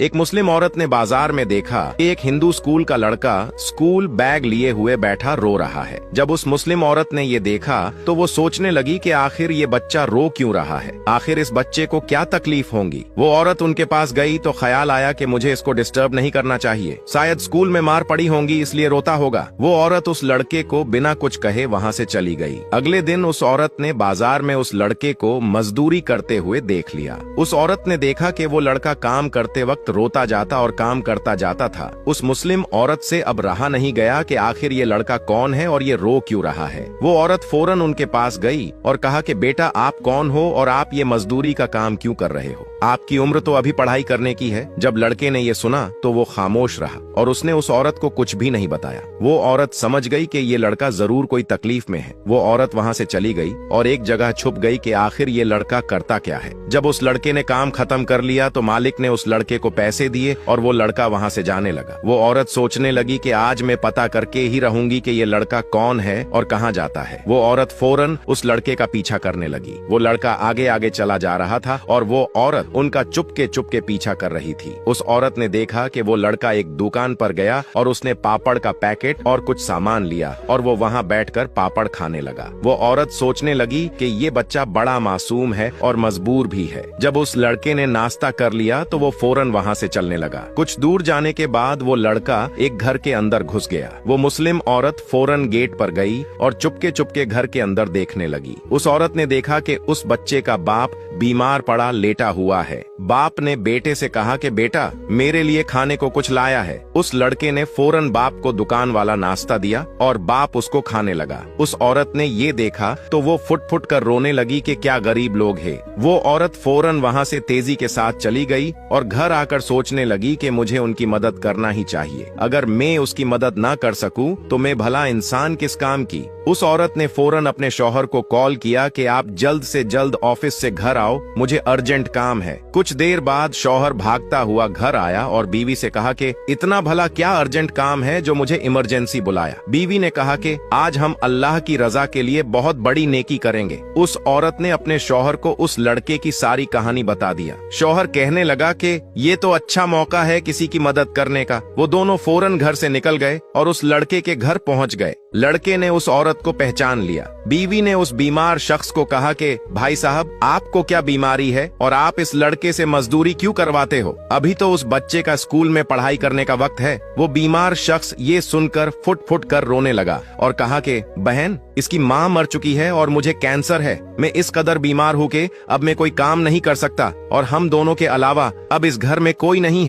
एक मुस्लिम औरत ने बाजार में देखा कि एक हिंदू स्कूल का लड़का स्कूल बैग लिए हुए बैठा रो रहा है। जब उस मुस्लिम औरत ने ये देखा तो वो सोचने लगी कि आखिर ये बच्चा रो क्यों रहा है, आखिर इस बच्चे को क्या तकलीफ होंगी। वो औरत उनके पास गई तो ख्याल आया कि मुझे इसको डिस्टर्ब नहीं करना चाहिए, शायद स्कूल में मार पड़ी होंगी इसलिए रोता होगा। वो औरत उस लड़के को बिना कुछ कहे वहाँ से चली गई। अगले दिन उस औरत ने बाजार में उस लड़के को मजदूरी करते हुए देख लिया। उस औरत ने देखा कि वो लड़का काम करते वक्त रोता जाता और काम करता जाता था। उस मुस्लिम औरत से अब रहा नहीं गया कि आखिर ये लड़का कौन है और ये रो क्यों रहा है। वो औरत फौरन उनके पास गई और कहा कि बेटा आप कौन हो और आप ये मजदूरी का काम क्यों कर रहे हो, आपकी उम्र तो अभी पढ़ाई करने की है। जब लड़के ने ये सुना तो वो खामोश रहा और उसने उस औरत को कुछ भी नहीं बताया। वो औरत समझ गई कि ये लड़का जरूर कोई तकलीफ में है। वो औरत वहाँ से चली गई और एक जगह छुप गई कि आखिर ये लड़का करता क्या है। जब उस लड़के ने काम खत्म कर लिया तो मालिक ने उस लड़के को पैसे दिए और वो लड़का वहाँ से जाने लगा। वो औरत सोचने लगी कि आज मैं पता करके ही रहूंगी कि ये लड़का कौन है और कहाँ जाता है। वो औरत फौरन उस लड़के का पीछा करने लगी। वो लड़का आगे आगे चला जा रहा था और वो औरत उनका चुपके पीछा कर रही थी। उस औरत ने देखा कि वो लड़का एक दुकान पर गया और उसने पापड़ का पैकेट और कुछ सामान लिया और वो वहाँ बैठकर पापड़ खाने लगा। वो औरत सोचने लगी कि ये बच्चा बड़ा मासूम है और मजबूर भी है। जब उस लड़के ने नाश्ता कर लिया तो वो फौरन वहाँ से चलने लगा। कुछ दूर जाने के बाद वो लड़का एक घर के अंदर घुस गया। वो मुस्लिम औरत फौरन गेट पर गई और चुपके घर के अंदर देखने लगी। उस औरत ने देखा कि उस बच्चे का बाप बीमार पड़ा लेटा हुआ है। बाप ने बेटे से कहा कि बेटा मेरे लिए खाने को कुछ लाया है। उस लड़के ने फौरन बाप को दुकान वाला नाश्ता दिया और बाप उसको खाने लगा। उस औरत ने ये देखा तो वो फुट कर रोने लगी कि क्या गरीब लोग हैं। वो औरत फौरन वहाँ से तेजी के साथ चली गई और घर आकर सोचने लगी कि मुझे उनकी मदद करना ही चाहिए। अगर मैं उसकी मदद ना कर सकूं तो मैं भला इंसान किस काम की। उस औरत ने फौरन अपने शौहर को कॉल किया कि आप जल्द से जल्द ऑफिस से घर आओ, मुझे अर्जेंट काम है। कुछ देर बाद शौहर भागता हुआ घर आया और बीवी से कहा कि इतना भला क्या अर्जेंट काम है जो मुझे इमरजेंसी बुलाया। बीवी ने कहा कि आज हम अल्लाह की रजा के लिए बहुत बड़ी नेकी करेंगे। उस औरत ने अपने शौहर को उस लड़के की सारी कहानी बता दिया। शौहर कहने लगा कि ये तो अच्छा मौका है किसी की मदद करने का। वो दोनों फौरन घर से निकल गए और उस लड़के के घर पहुंच गए। लड़के ने उस औरत को पहचान लिया। बीवी ने उस बीमार शख्स को कहा कि भाई साहब आपको क्या बीमारी है और आप इस लड़के से मजदूरी क्यों करवाते हो, अभी तो उस बच्चे का स्कूल में पढ़ाई करने का वक्त है। वो बीमार शख्स ये सुनकर फुट कर रोने लगा और कहा कि बहन इसकी माँ मर चुकी है और मुझे कैंसर है। मैं इस कदर बीमार हूँ कि अब मैं कोई काम नहीं कर सकता और हम दोनों के अलावा अब इस घर में कोई नहीं।